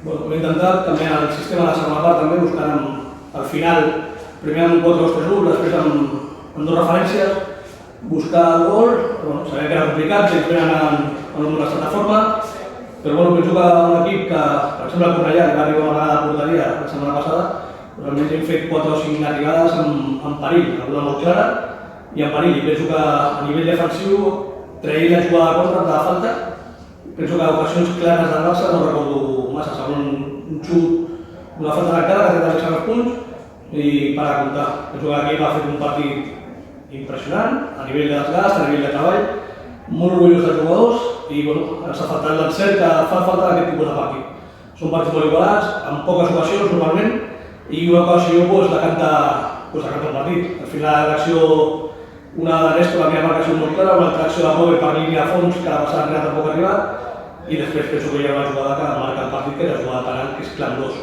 Bueno, hem intentat també el sistema de la segona part, també buscant al final, primer amb 4-2-3-1, després amb dues referències, buscar el gol. Bueno, sabia que era complicat, si venen en una certa forma, però bueno, penso que un equip que, per exemple, el Cornellà, que va arribar una vegada a porteria la setmana passada, realment hem fet 4 o 5 arribades en perill, alguna molt clara i en perill. I penso que a nivell defensiu, traient la jugada contra de falta, penso que ocasions clares del Barça no recordo massa, segon un xut, una falta de cara que té d'anexar els punts i per a comptar. Penso que aquí va fer un partit impressionant, a nivell de desgast, a nivell de treball, molt orgullós dels jugadors i bueno, ens ha faltat l'encert que fa falta d'aquest tipus de partit. Són partits molt igualats, amb poques ocasions normalment, i una ocasió la canta el partit. Al final l'acció, una de Néstor, la meva marcació molt clara, una altra acció de Power per línia a fons, que la passada enrere tampoc ha arribat, i després penso que hi ha una jugada que marca el partit, que és la jugada de penal, que és clamorós.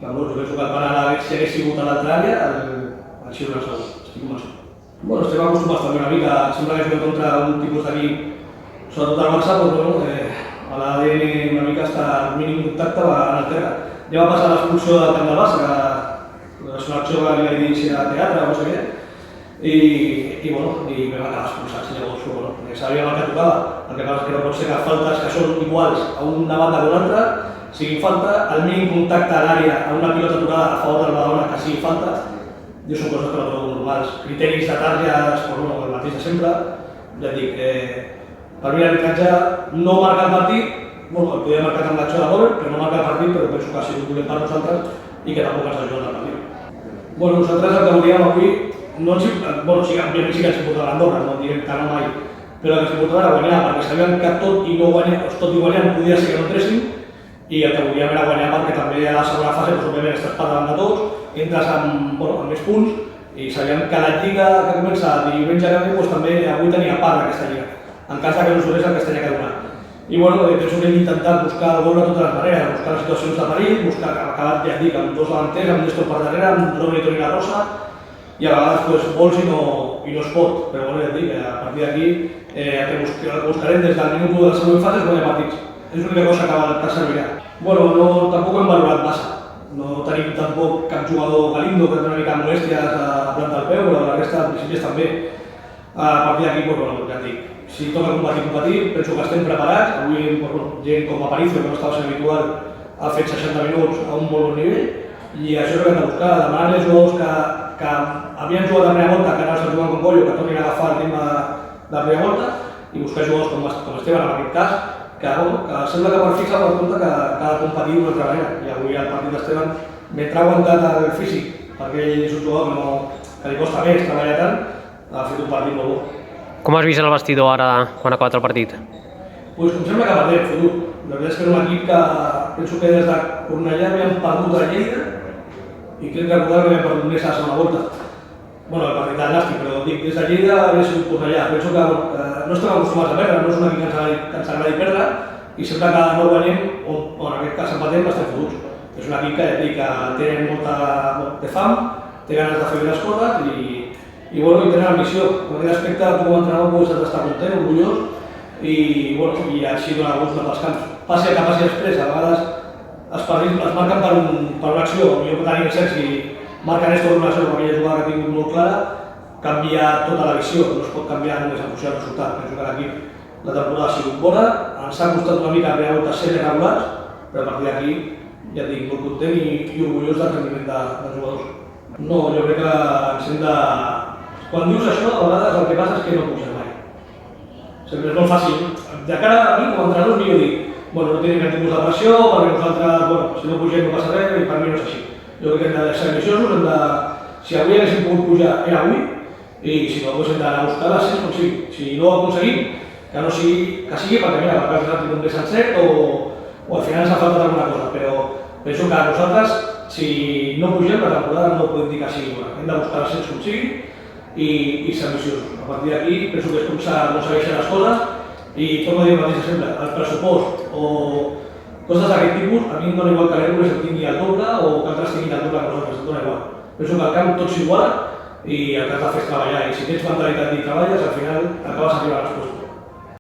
Jo penso que el penal, si hagués sigut a l'altra àrea, el xiro era segur, estic convençut. Bueno, estem acostumats també una mica, sempre que juguem contra un tipus d'equip, sobretot al Barça, doncs bueno, a l'ADN una mica està el mínim contacte en el terra. Ja va passar l'expulsió del camp del Barça, que és una acció que li vaig dir si era teatre o no sé què, i bueno, vam acabar expulsats llavors, bueno, sabíem el que tocava. El que passa és que no pot ser que faltes que són iguals a una banda o a l'altra siguin falta, el mínim contacte a l'àrea a una pilota tocada a favor del Badalona que sigui falta, i són coses que no trobo normals. Criteris de targes, bueno, el mateix de sempre, ja et dic, per mi l'arbitratge no marca el partit, bueno, el podria marcar amb l'acció de Robert, però no marca el partit, però penso que ha sigut dolent per nosaltres i que tampoc ens ha ajudat al partit. Bueno, nosaltres el que volíem avui, bueno, sí que ens importava l'Andorra, no direm que no mai, però el que ens importava era guanyar, perquè sabíem que tot i guanyant podia ser que no entressin, i el que volíem era guanyar perquè també a la segona fase, òbviament, estàs per davant de tots, entres amb més punts, i sabíem que la lliga que comença diumenge a Canvi també avui tenia part d'aquesta lliga, en cas que no s'hagués el Castella que donar. I bueno, penso que hem intentat buscar el gol de totes les maneres, buscar les situacions de perill, buscar acabat, ja et dic, amb 2 davanters, amb Néstor per darrere, amb Robert i Toni La Rosa, i a vegades vols i no es pot, però bueno, ja et dic, a partir d'aquí el que buscarem des del minut 1 de la següent fase és guanyar partits. És l'única cosa que servirà. Bueno, tampoc ho hem valorat massa. No tenim tampoc cap jugador galindo que té una mica molèsties a planta del peu, però la resta en principi estan bé. A partir d'aquí, bueno, ja et dic, si toca competir, penso que estem preparats. Avui gent com Aparicio, que no estava sent habitual, ha fet 60 minuts a un molt bon nivell, i això és el que hem de buscar, demanar als jugadors que havien jugat a primera volta, que ara estan jugant com Pollo, que tornin a agafar el ritme de primera volta, i buscar jugadors com Esteban, en aquest cas, que sembla que per fixar per compte que ha de competir d'una altra manera. I avui el partit d'Esteban, mentre ha aguantat el físic, perquè ell és un jugador que li costa més treballar tant, ha fet un partit molt bo. Com has vist el vestidor ara quan ha acabat el partit? Doncs com sembla que perdem, fotut. La veritat és que era un equip que penso que des de Cornellà havíem perdut a Lleida i crec recordar que havíem perdut més a la segona volta. Bueno, el partit del Nàstic, però dic, des de Lleida havia sigut Cornellà. Penso que no estem acostumats a perdre, no és un equip que ens agradi perdre, i sempre que no guanyem, o en aquest cas empatem, estem fotuts. És un equip que té molta fam, té ganes de fer bé les coses i tenen ambició. En aquest aspecte, com a entrenador, pots estar content, orgullós, i així donar gust dels camps. Passi el que passi després, a vegades es marquen per una acció, millor que tenim cert, si marca Néstor una acció com aquella jugada que ha tingut molt clara, canvia tota la visió, no es pot canviar només en funció del resultat. Penso que l'equip la temporada ha sigut bona, ens ha costat una mica haver hagut de ser irregulars, però a partir d'aquí ja et dic, molt content i orgullós del rendiment dels jugadors. No, jo crec que ens hem de... Quan dius això, a vegades el que passa és que no puges mai. Sempre és molt fàcil. De cara a mi, com a entrenador, millor dir no tenim cap tipus de pressió, perquè nosaltres, si no pugem no passa res, i per mi no és així. Jo crec que hem de ser ambiciosos, si avui haguéssim pogut pujar, era avui, i si no, hem d'anar a buscar l'ascens com sigui. Si no ho aconseguim, que sigui perquè mira, perquè has tingut un desencert o al final ens ha faltat alguna cosa, però penso que nosaltres, si no pugem, la temporada no podem dir que sigui bona. Hem de buscar l'ascens com sigui i ser ambiciosos. A partir d'aquí, penso que és com s'aconsegueixen les coses i torno a dir el mateix sempre, el pressupost o coses d'aquest tipus, a mi em dona igual que l'Hèrcules el tingui al doble o que altres tinguin al doble que nosaltres, em dona igual. Penso que al camp tot s'iguala i el que has de fer és treballar, i si tens mentalitat i treballes, al final acabes arribant a les coses.